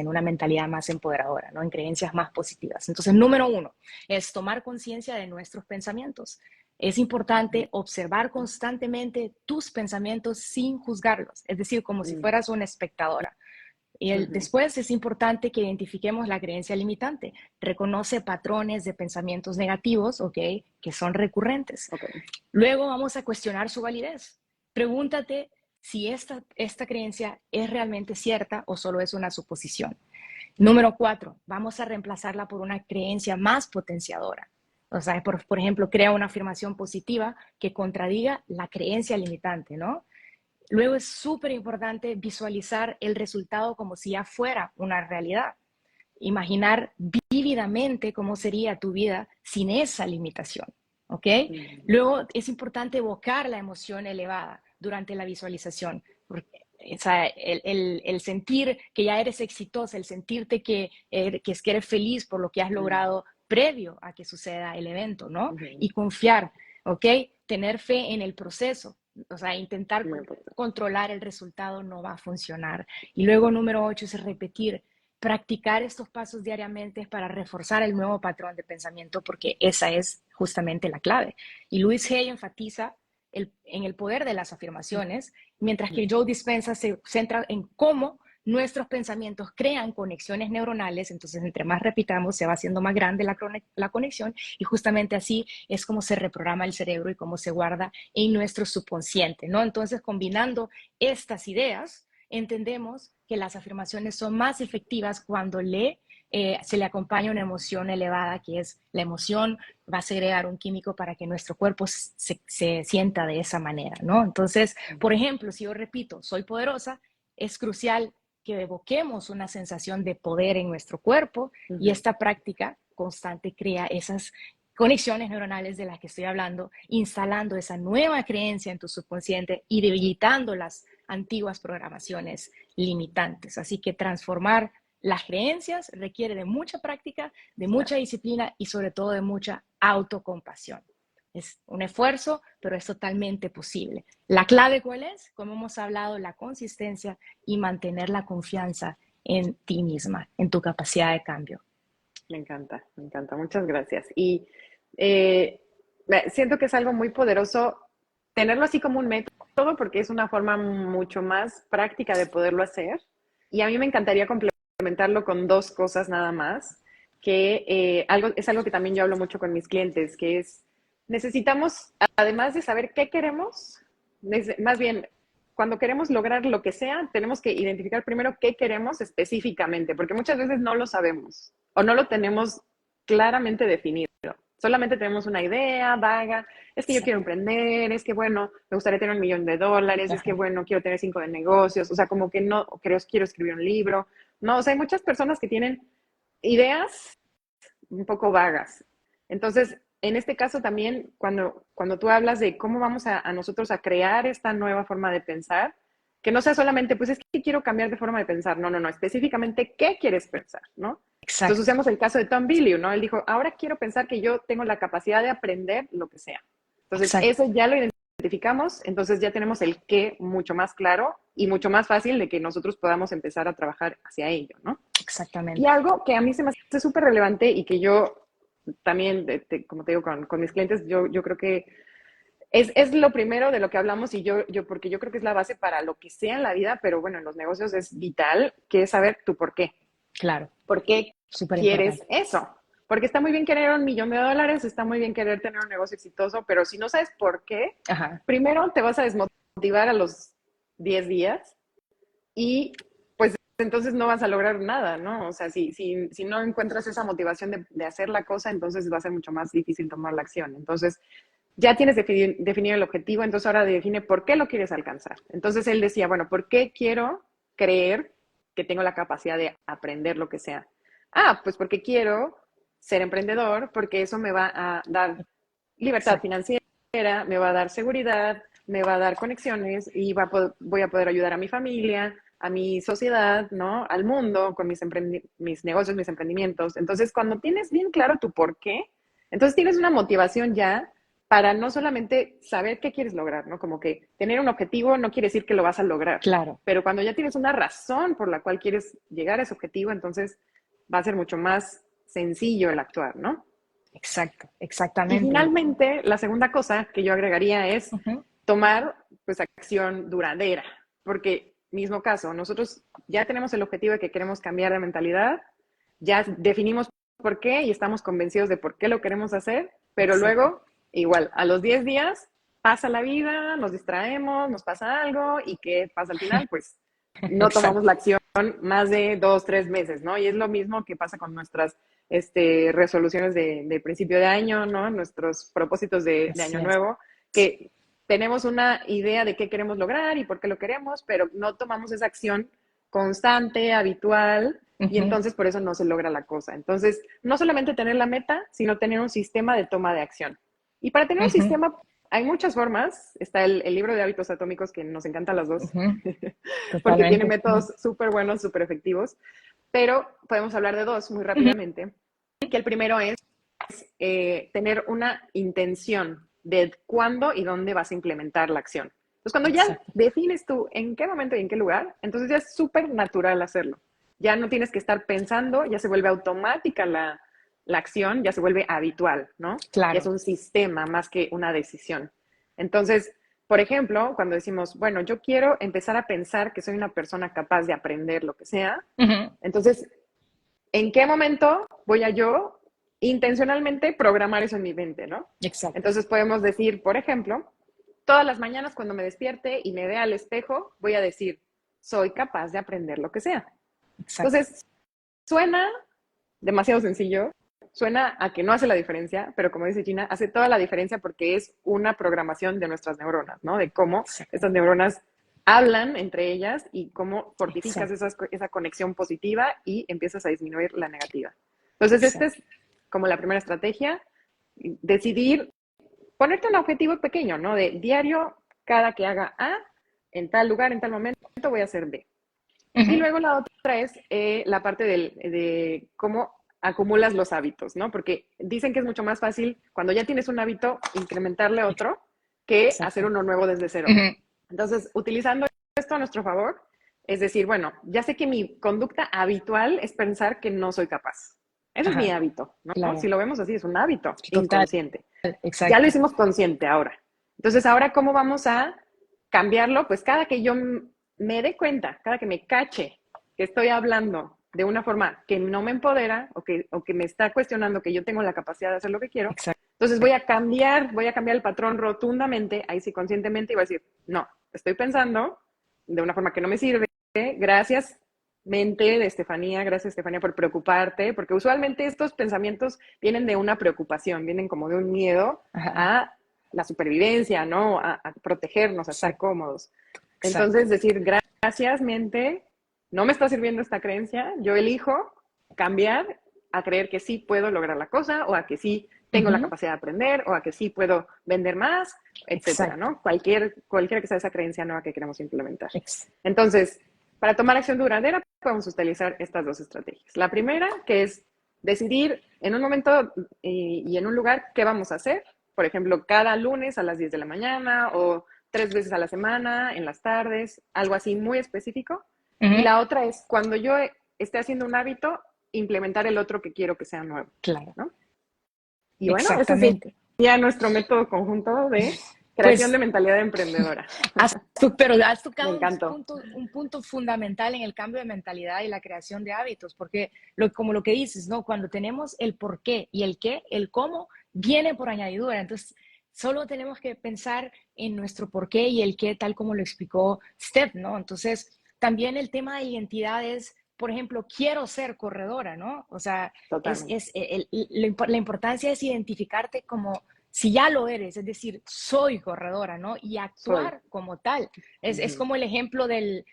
una mentalidad más empoderadora, ¿no? En creencias más positivas. Entonces, número 1 es tomar conciencia de nuestros pensamientos. Es importante observar constantemente tus pensamientos sin juzgarlos, es decir, como si Mm, fueras una espectadora. ujú, Después es importante que identifiquemos la creencia limitante. Reconoce patrones de pensamientos negativos, ¿ok? Que son recurrentes. ok. Luego vamos a cuestionar su validez. Pregúntate si esta creencia es realmente cierta o solo es una suposición. Número 4, vamos a reemplazarla por una creencia más potenciadora. O sea, por ejemplo, crea una afirmación positiva que contradiga la creencia limitante, ¿no? Luego es súper importante visualizar el resultado como si ya fuera una realidad. Imaginar vívidamente cómo sería tu vida sin esa limitación. ¿ok? Luego es importante evocar la emoción elevada durante la visualización. Porque, o sea, el sentir que ya eres exitosa, el sentirte que eres feliz por lo que has logrado previo a que suceda el evento, ¿no? Y confiar, ¿ok? Tener fe en el proceso. O sea, intentar controlar el resultado no va a funcionar. Y luego, número 8 es repetir. Practicar estos pasos diariamente para reforzar el nuevo patrón de pensamiento, porque esa es justamente la clave. Y Louis Hay enfatiza en el poder de las afirmaciones, mientras que Joe Dispenza se centra en cómo nuestros pensamientos crean conexiones neuronales. Entonces, entre más repitamos, se va haciendo más grande la conexión, y justamente así es como se reprograma el cerebro y cómo se guarda en nuestro subconsciente, ¿no? Entonces, combinando estas ideas, entendemos que las afirmaciones son más efectivas cuando se le acompaña una emoción elevada, que es la emoción va a segregar un químico para que nuestro cuerpo se sienta de esa manera, ¿no? Entonces, por ejemplo, si yo repito, soy poderosa, es crucial que evoquemos una sensación de poder en nuestro cuerpo, y esta práctica constante crea esas conexiones neuronales de las que estoy hablando, instalando esa nueva creencia en tu subconsciente y debilitando las antiguas programaciones limitantes. Así que transformar las creencias requiere de mucha práctica, de mucha disciplina y sobre todo de mucha autocompasión. Es un esfuerzo, pero es totalmente posible. ¿La clave cuál es? Como hemos hablado, la consistencia y mantener la confianza en ti misma, en tu capacidad de cambio. Me encanta, me encanta. Muchas gracias. Y siento que es algo muy poderoso tenerlo así como un método, porque es una forma mucho más práctica de poderlo hacer. Y a mí me encantaría complementarlo con dos cosas nada más, que es algo que también yo hablo mucho con mis clientes, que es, necesitamos, además de saber qué queremos, más bien, cuando queremos lograr lo que sea, tenemos que identificar primero qué queremos específicamente, porque muchas veces no lo sabemos o no lo tenemos claramente definido. Solamente tenemos una idea vaga, es que yo quiero emprender, es que bueno, me gustaría tener $1,000,000, es que bueno, quiero tener 5 de negocios, o sea, como que no, quiero escribir un libro. No, o sea, hay muchas personas que tienen ideas un poco vagas. Entonces, en este caso también, cuando tú hablas de cómo vamos a nosotros a crear esta nueva forma de pensar, que no sea solamente, pues es que quiero cambiar de forma de pensar, no, específicamente, ¿qué quieres pensar, no? Exacto. Entonces usamos el caso de Tom Bilyeu, ¿no? Él dijo, ahora quiero pensar que yo tengo la capacidad de aprender lo que sea. Entonces, eso ya lo identificamos, entonces ya tenemos el qué mucho más claro y mucho más fácil de que nosotros podamos empezar a trabajar hacia ello, ¿no? Exactamente. Y algo que a mí se me hace súper relevante y que yo también, como te digo, con mis clientes, yo creo que es lo primero de lo que hablamos, y porque yo creo que es la base para lo que sea en la vida, pero bueno, en los negocios es vital, que es saber tu por qué. Claro. ¿Por qué Súper quieres importante. eso? Porque está muy bien querer $1,000,000, está muy bien querer tener un negocio exitoso, pero si no sabes por qué, primero te vas a desmotivar a los 10 días y pues entonces no vas a lograr nada, ¿no? O sea, si no encuentras esa motivación de hacer la cosa, entonces va a ser mucho más difícil tomar la acción. Entonces, ya tienes definido el objetivo, entonces ahora define por qué lo quieres alcanzar. Entonces él decía, bueno, ¿por qué quiero creer que tengo la capacidad de aprender lo que sea? Ah, pues porque quiero ser emprendedor, porque eso me va a dar libertad financiera, me va a dar seguridad, me va a dar conexiones y voy a poder ayudar a mi familia, a mi sociedad, ¿no? Al mundo con mis negocios, mis emprendimientos. Entonces, cuando tienes bien claro tu por qué, entonces tienes una motivación ya para no solamente saber qué quieres lograr, ¿no? Como que tener un objetivo no quiere decir que lo vas a lograr. Claro. Pero cuando ya tienes una razón por la cual quieres llegar a ese objetivo, entonces va a ser mucho más sencillo el actuar, ¿no? Exacto, exactamente. Y finalmente, la segunda cosa que yo agregaría es tomar pues acción duradera, porque mismo caso, nosotros ya tenemos el objetivo de que queremos cambiar de mentalidad, ya definimos por qué y estamos convencidos de por qué lo queremos hacer, pero luego, igual, a los 10 días pasa la vida, nos distraemos, nos pasa algo, y ¿qué pasa al final? Pues no tomamos la acción más de 2, 3 meses, ¿no? Y es lo mismo que pasa con nuestras resoluciones de principio de año, ¿no? Nuestros propósitos de año nuevo, que tenemos una idea de qué queremos lograr y por qué lo queremos, pero no tomamos esa acción constante, habitual, y entonces por eso no se logra la cosa. Entonces, no solamente tener la meta, sino tener un sistema de toma de acción. Y para tener un Ujú, sistema hay muchas formas. Está el libro de hábitos atómicos, que nos encantan las dos, ujú, porque tiene totalmente. Ujú, métodos súper buenos, súper efectivos. Pero podemos hablar de dos muy ujú, rápidamente. Que el primero es tener una intención de cuándo y dónde vas a implementar la acción. Entonces, cuando ya exacto. defines tú en qué momento y en qué lugar, entonces ya es súper natural hacerlo. Ya no tienes que estar pensando, ya se vuelve automática la acción, ya se vuelve habitual, ¿no? Ya es Claro. un sistema más que una decisión. Entonces, por ejemplo, cuando decimos, bueno, yo quiero empezar a pensar que soy una persona capaz de aprender lo que sea, Ujú, entonces, ¿en qué momento voy a yo intencionalmente programar eso en mi mente, ¿no? exacto. Entonces podemos decir, por ejemplo, todas las mañanas cuando me despierte y me vea al espejo, voy a decir, soy capaz de aprender lo que sea. Exacto. Entonces, suena demasiado sencillo, suena a que no hace la diferencia, pero como dice Gina, hace toda la diferencia porque es una programación de nuestras neuronas, ¿no? De cómo estas Exactamente. neuronas hablan entre ellas y cómo fortificas Exacto. esa conexión positiva y empiezas a disminuir la negativa. Entonces, esta es Exacto. como la primera estrategia, decidir, ponerte un objetivo pequeño, ¿no? De diario, cada que haga A, en tal lugar, en tal momento, voy a hacer B. Y Ujú, luego la otra es la parte de cómo acumulas los hábitos, ¿no? Porque dicen que es mucho más fácil cuando ya tienes un hábito incrementarle otro que hacer exacto. uno nuevo desde cero. Ujú, Entonces, utilizando esto a nuestro favor, es decir, bueno, ya sé que mi conducta habitual es pensar que no soy capaz. Ese es mi ajá, hábito, ¿no? Si claro. lo vemos así, es un hábito Total. inconsciente. Ya lo Exacto. hicimos consciente ahora. Entonces, ahora, ¿cómo vamos a cambiarlo? Pues cada que yo me dé cuenta, cada que me cache que estoy hablando de una forma que no me empodera o que me está cuestionando que yo tengo la capacidad de hacer lo que quiero, Exacto. entonces voy a cambiar el patrón rotundamente, ahí sí conscientemente, y voy a decir, no, estoy pensando de una forma que no me sirve, gracias mente de Estefanía, gracias Estefanía por preocuparte, porque usualmente estos pensamientos vienen de una preocupación, vienen como de un miedo Ajá. a la supervivencia, ¿no? A protegernos, a estar Exacto. cómodos. Exacto. Entonces, decir, gracias mente, no me está sirviendo esta creencia, yo elijo cambiar a creer que sí puedo lograr la cosa o a que sí tengo la Ujú, capacidad de aprender o a que sí puedo vender más, etcétera, exacto. ¿no? Cualquiera que sea esa creencia nueva que queremos implementar. Ex- Entonces, para tomar acción duradera, podemos utilizar estas dos estrategias. La primera, que es decidir en un momento y en un lugar qué vamos a hacer. Por ejemplo, cada lunes a las 10 de la mañana o 3 veces a la semana, en las tardes, algo así muy específico. Y ujú, la otra es cuando yo esté haciendo un hábito, implementar el otro que quiero que sea nuevo, claro. ¿no? Y bueno, ese Exactamente. sería nuestro método conjunto de creación de Pues mentalidad emprendedora. pero has Me tocado encantó. un punto fundamental en el cambio de mentalidad y la creación de hábitos, porque como lo que dices, ¿no? Cuando tenemos el por qué y el qué, el cómo viene por añadidura. Entonces, solo tenemos que pensar en nuestro por qué y el qué, tal como lo explicó Steph, ¿no? Entonces, también el tema de identidad es, por ejemplo, quiero ser corredora, ¿no? O sea, Totalmente. la importancia es identificarte como si ya lo eres, es decir, soy corredora, ¿no? Y Soy. actuar como tal. Es Ujú. como el ejemplo del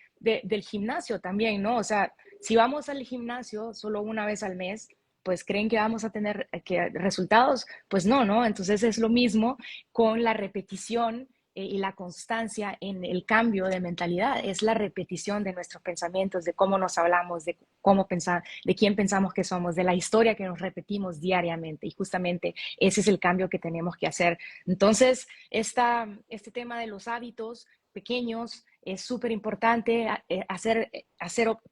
gimnasio también, ¿no? O sea, si vamos al gimnasio solo una vez al mes, pues creen que vamos a tener resultados, pues no, ¿no? Entonces es lo mismo con la repetición y la constancia en el cambio de mentalidad. Es la repetición de nuestros pensamientos, de cómo nos hablamos, de cómo pensar, de quién pensamos que somos, de la historia que nos repetimos diariamente. Y justamente ese es el cambio que tenemos que hacer. Entonces, este tema de los hábitos pequeños es súper importante,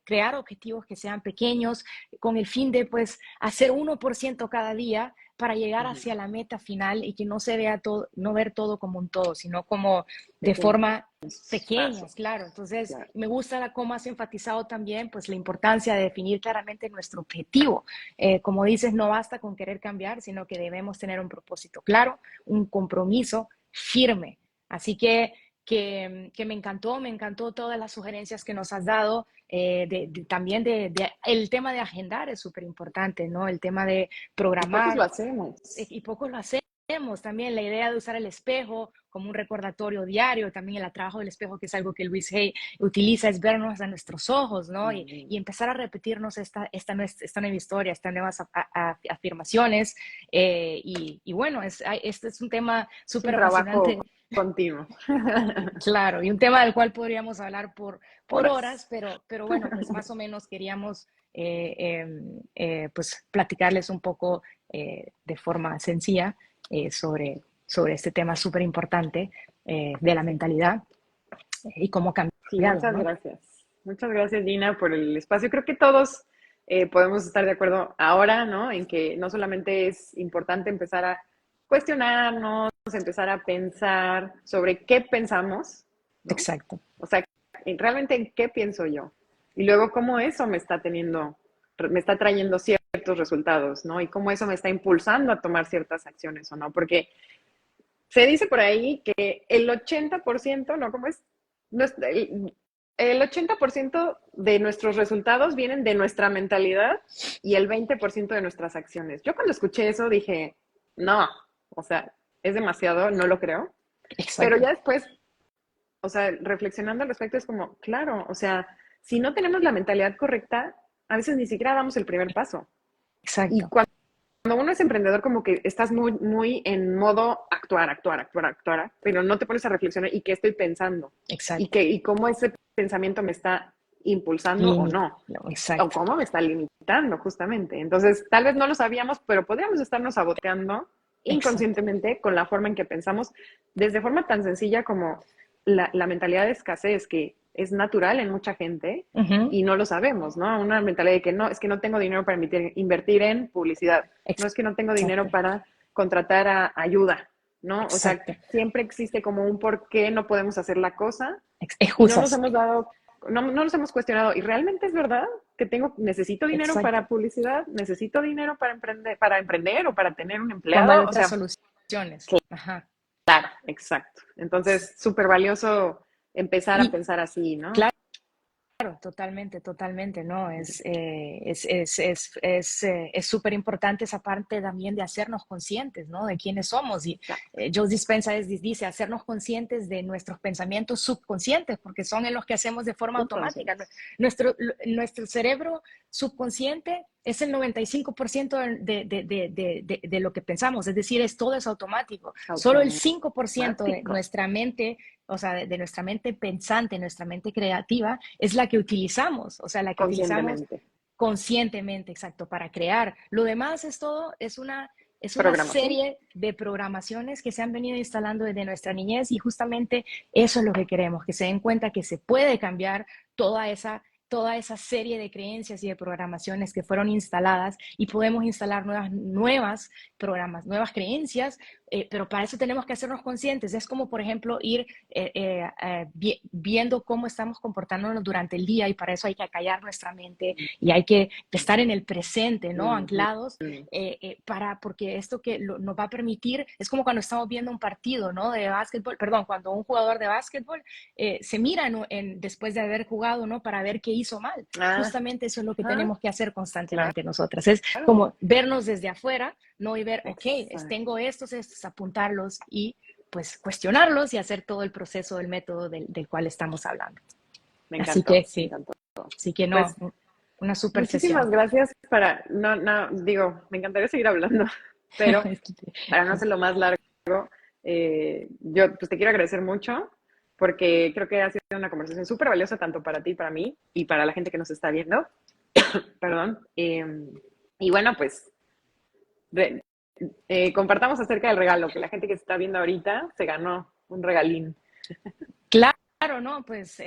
crear objetivos que sean pequeños con el fin de pues hacer 1% cada día para llegar Ujú. hacia la meta final y que no se vea todo, no ver todo como un todo, sino como de Pequeños forma pequeñas, pasos. claro. Entonces, Claro. me gusta cómo has enfatizado también pues la importancia de definir claramente nuestro objetivo. Como dices, no basta con querer cambiar, sino que debemos tener un propósito claro, un compromiso firme. Así que me encantó todas las sugerencias que nos has dado. También el tema de agendar es súper importante, ¿no? El tema de Y pocos lo programar, hacemos. y pocos lo hacemos. también la idea de usar el espejo como un recordatorio diario, también el trabajo del espejo, que es algo que Luis Hay utiliza, es vernos a nuestros ojos, ¿no? Y empezar a repetirnos esta nueva historia, estas nuevas afirmaciones. Y bueno, este es un tema Es un súper trabajo apasionante. continuo. Claro, y un tema del cual podríamos hablar por Horas. horas, pero bueno, pues más o menos queríamos pues platicarles un poco de forma sencilla sobre este tema súper importante de la mentalidad y cómo Sí, cambiarla, muchas ¿no? gracias. Muchas gracias, Gina, por el espacio. Creo que todos podemos estar de acuerdo ahora, ¿no? En que no solamente es importante empezar a cuestionarnos, empezar a pensar sobre qué pensamos, ¿no? Exacto, O sea, realmente en qué pienso yo. Y luego cómo eso me está trayendo ciertos resultados, ¿no? Y cómo eso me está impulsando a tomar ciertas acciones o no. Porque se dice por ahí que el 80%, ¿no? ¿Cómo es? El 80% de nuestros resultados vienen de nuestra mentalidad y el 20% de nuestras acciones. Yo cuando escuché eso dije, no, o sea, es demasiado, no lo creo. Pero exacto, ya después, o sea, reflexionando al respecto es como, claro, o sea, si no tenemos la mentalidad correcta, a veces ni siquiera damos el primer paso. Y exacto, cuando uno es emprendedor, como que estás muy en modo actuar, pero no te pones a reflexionar y qué estoy pensando exacto. y cómo ese pensamiento me está impulsando o no, No, o exacto, cómo me está limitando justamente. Entonces, tal vez no lo sabíamos, pero podríamos estarnos saboteando exacto. inconscientemente con la forma en que pensamos, desde forma tan sencilla como la mentalidad de escasez, que es natural en mucha gente Ujú, y no lo sabemos, ¿no? Una mentalidad de que no, es que no tengo dinero para invertir en publicidad, no es que no tengo dinero exacto, para contratar a ayuda, ¿no? O sea, exacto. siempre existe como un por qué no podemos hacer la cosa y no nos Excusas. hemos dado, no nos hemos cuestionado, ¿y realmente es verdad que necesito dinero Exacto. para publicidad, necesito dinero para emprender o para tener un Cuando hay empleado? O otras sea, soluciones. Ajá. claro, exacto. Entonces, súper valioso empezar a Y pensar así, ¿no? claro, totalmente, totalmente, ¿no? Es súper importante esa parte también de hacernos conscientes, ¿no? De quiénes somos. Y Exacto. Joe Dispenza dice hacernos conscientes de nuestros pensamientos subconscientes, porque son en los que hacemos de forma automática. Subconscientes. Nuestro cerebro subconsciente es el 95% de lo que pensamos, es decir, todo es automático. Solo el 5% de Automático. nuestra mente, o sea, de nuestra mente pensante, nuestra mente creativa, es la que utilizamos, o sea, la que utilizamos Conscientemente. conscientemente, exacto, para crear. Lo demás es todo, es una Programación. serie de programaciones que se han venido instalando desde nuestra niñez y justamente eso es lo que queremos, que se den cuenta que se puede cambiar toda esa serie de creencias y de programaciones que fueron instaladas y podemos instalar nuevas programas, nuevas creencias, pero para eso tenemos que hacernos conscientes. Es como, por ejemplo, ir viendo cómo estamos comportándonos durante el día y para eso hay que acallar nuestra mente y hay que estar en el presente, ¿no? Ujú. Anclados, porque esto nos va a permitir, es como cuando estamos viendo un partido, ¿no? De básquetbol, perdón, cuando un jugador de básquetbol se mira después de haber jugado, ¿no? Para ver qué hizo mal. Ah, Justamente eso es lo que ah, tenemos que hacer claro. constantemente nosotras. Es como vernos desde afuera, ¿no? Y ver, ok, Exacto. tengo estos, apuntarlos y pues cuestionarlos y hacer todo el proceso, el método del cual estamos hablando. Me Así encantó, que me sí, encantó. así que no, Pues una super muchísimas sesión. gracias no, digo, me encantaría seguir hablando, pero para no hacerlo más largo, yo pues te quiero agradecer mucho porque creo que ha sido una conversación súper valiosa tanto para ti, para mí y para la gente que nos está viendo. Perdón. Y bueno, pues re, compartamos acerca del regalo, que la gente que se está viendo ahorita se ganó un regalín. Claro, ¿no? Pues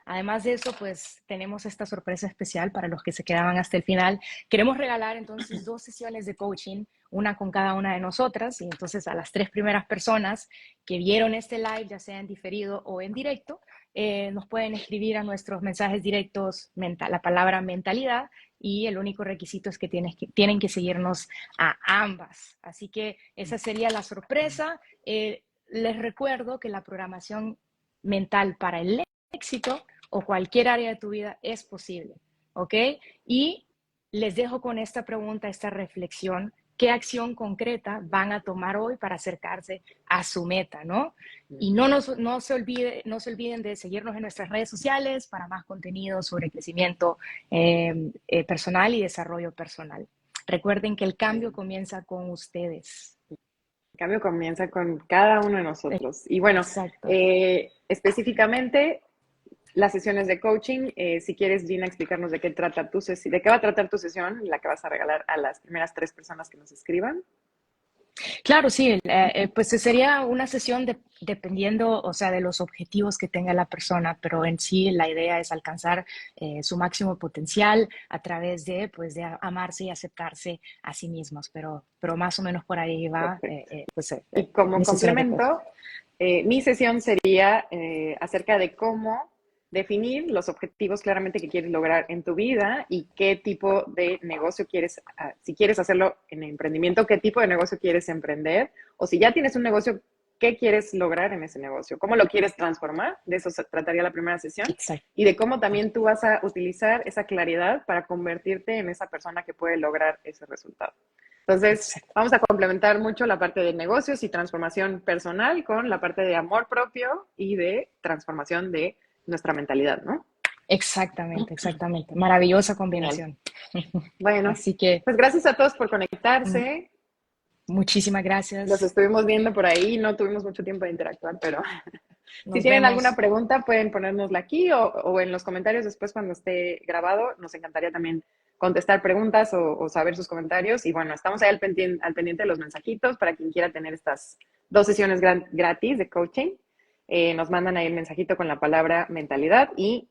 además de eso, pues tenemos esta sorpresa especial para los que se quedaban hasta el final. Queremos regalar entonces 2 sesiones de coaching, una con cada una de nosotras, y entonces a las 3 primeras personas que vieron este live, ya sea en diferido o en directo, nos pueden escribir a nuestros mensajes directos la palabra mentalidad y el único requisito es que tienen que seguirnos a ambas. Así que esa sería la sorpresa. Les recuerdo que la programación mental para el éxito o cualquier área de tu vida es posible, ¿ok? Y les dejo con esta pregunta, esta reflexión qué acción concreta van a tomar hoy para acercarse a su meta, ¿no? Y no se olviden de seguirnos en nuestras redes sociales para más contenido sobre crecimiento personal y desarrollo personal. Recuerden que el cambio comienza con ustedes. El cambio comienza con cada uno de nosotros. Y bueno, específicamente las sesiones de coaching, si quieres, Gina, explicarnos de qué va a tratar tu sesión, la que vas a regalar a las primeras 3 personas que nos escriban. Claro, sí, pues sería una sesión dependiendo, o sea, de los objetivos que tenga la persona, pero en sí la idea es alcanzar su máximo potencial a través de, pues, de amarse y aceptarse a sí mismos, pero más o menos por ahí va. Y como complemento, mi sesión sería acerca de cómo definir los objetivos claramente que quieres lograr en tu vida y qué tipo de negocio quieres, si quieres hacerlo en emprendimiento, qué tipo de negocio quieres emprender, o si ya tienes un negocio, qué quieres lograr en ese negocio, cómo lo quieres transformar, de eso se trataría la primera sesión, y de cómo también tú vas a utilizar esa claridad para convertirte en esa persona que puede lograr ese resultado. Entonces, vamos a complementar mucho la parte de negocios y transformación personal con la parte de amor propio y de transformación de nuestra mentalidad, ¿no? Exactamente. Maravillosa combinación. Bueno, así que pues gracias a todos por conectarse. Muchísimas gracias. Los estuvimos viendo por ahí, no tuvimos mucho tiempo de interactuar, pero si tienen alguna pregunta pueden ponérnosla aquí o en los comentarios después cuando esté grabado. Nos encantaría también contestar preguntas o saber sus comentarios. Y bueno, estamos ahí al pendiente de los mensajitos para quien quiera tener estas 2 sesiones gratis de coaching. Nos mandan ahí el mensajito con la palabra mentalidad y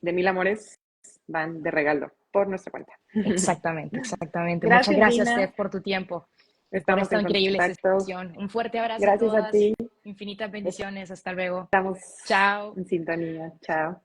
de 1000 amores van de regalo por nuestra cuenta. Exactamente. Gracias, Muchas gracias, Gina. Steph, por tu tiempo. Por Estamos esta en increíble contacto. sesión. Un fuerte abrazo Gracias a todas. a ti. Infinitas bendiciones. Hasta luego. Estamos Chao. en sintonía. Chao.